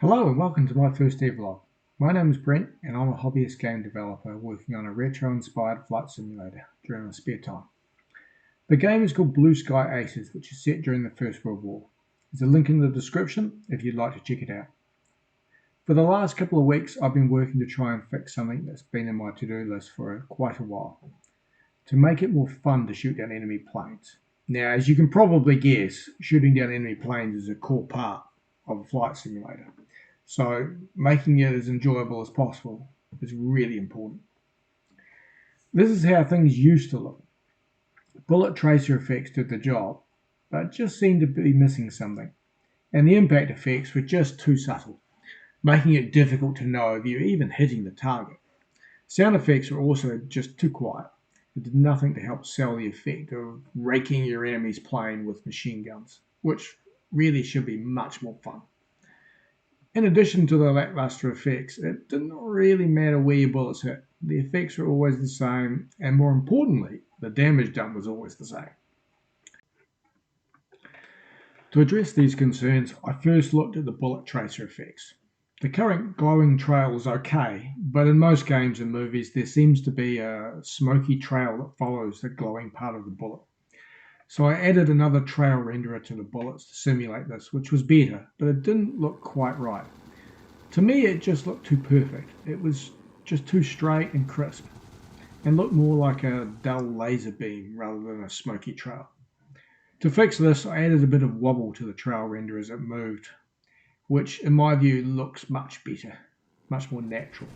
Hello and welcome to my first ever vlog. My name is Brent and I'm a hobbyist game developer working on a retro-inspired flight simulator during my spare time. The game is called Blue Sky Aces, which is set during the First World War. There's a link in the description if you'd like to check it out. For the last couple of weeks I've been working to try and fix something that's been in my to-do list for quite a while, to make it more fun to shoot down enemy planes. Now, as you can probably guess, shooting down enemy planes is a core part of a flight simulator. So making it as enjoyable as possible is really important. This is how things used to look. Bullet tracer effects did the job, but just seemed to be missing something. And the impact effects were just too subtle, making it difficult to know if you're even hitting the target. Sound effects were also just too quiet. It did nothing to help sell the effect of raking your enemy's plane with machine guns, which really should be much more fun. In addition to the lackluster effects, it didn't really matter where your bullets hit. The effects were always the same, and more importantly, the damage done was always the same. To address these concerns, I first looked at the bullet tracer effects. The current glowing trail is okay, but in most games and movies there seems to be a smoky trail that follows the glowing part of the bullet. So I added another trail renderer to the bullets to simulate this, which was better, but it didn't look quite right. To me, it just looked too perfect. It was just too straight and crisp, and looked more like a dull laser beam rather than a smoky trail. To fix this, I added a bit of wobble to the trail render as it moved, which in my view looks much better, much more natural.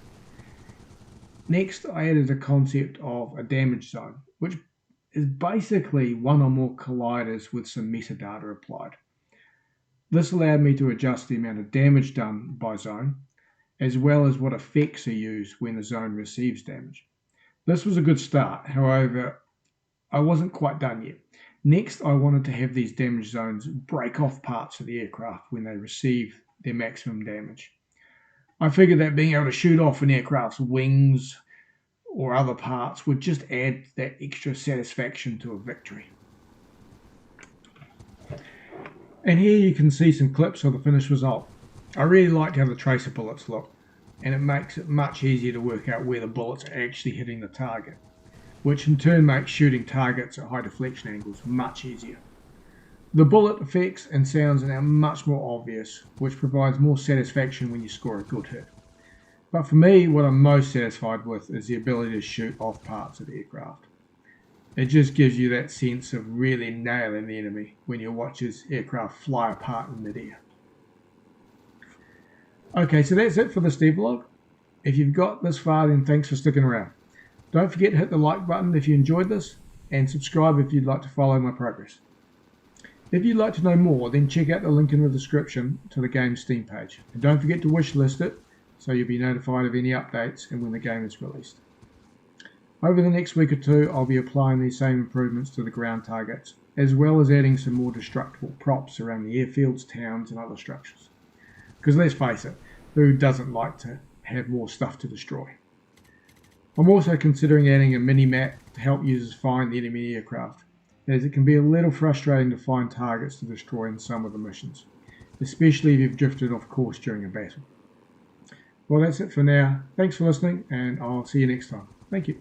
Next, I added a concept of a damage zone, which is basically one or more colliders with some metadata applied. This allowed me to adjust the amount of damage done by zone, as well as what effects are used when the zone receives damage. This was a good start, however, I wasn't quite done yet. Next, I wanted to have these damage zones break off parts of the aircraft when they receive their maximum damage. I figured that being able to shoot off an aircraft's wings or other parts would just add that extra satisfaction to a victory. And here you can see some clips of the finished result. I really liked how the tracer bullets look, and it makes it much easier to work out where the bullets are actually hitting the target, which in turn makes shooting targets at high deflection angles much easier. The bullet effects and sounds are now much more obvious, which provides more satisfaction when you score a good hit. But for me, what I'm most satisfied with is the ability to shoot off parts of the aircraft. It just gives you that sense of really nailing the enemy when you watch his aircraft fly apart in midair. Okay, so that's it for this devlog. If you've got this far, then thanks for sticking around. Don't forget to hit the like button if you enjoyed this, and subscribe if you'd like to follow my progress. If you'd like to know more, then check out the link in the description to the game's Steam page. And don't forget to wishlist it, so you'll be notified of any updates and when the game is released. Over the next week or two, I'll be applying these same improvements to the ground targets, as well as adding some more destructible props around the airfields, towns and other structures. Because let's face it, who doesn't like to have more stuff to destroy? I'm also considering adding a mini-map to help users find the enemy aircraft, as it can be a little frustrating to find targets to destroy in some of the missions, especially if you've drifted off course during a battle. Well, that's it for now. Thanks for listening, and I'll see you next time. Thank you.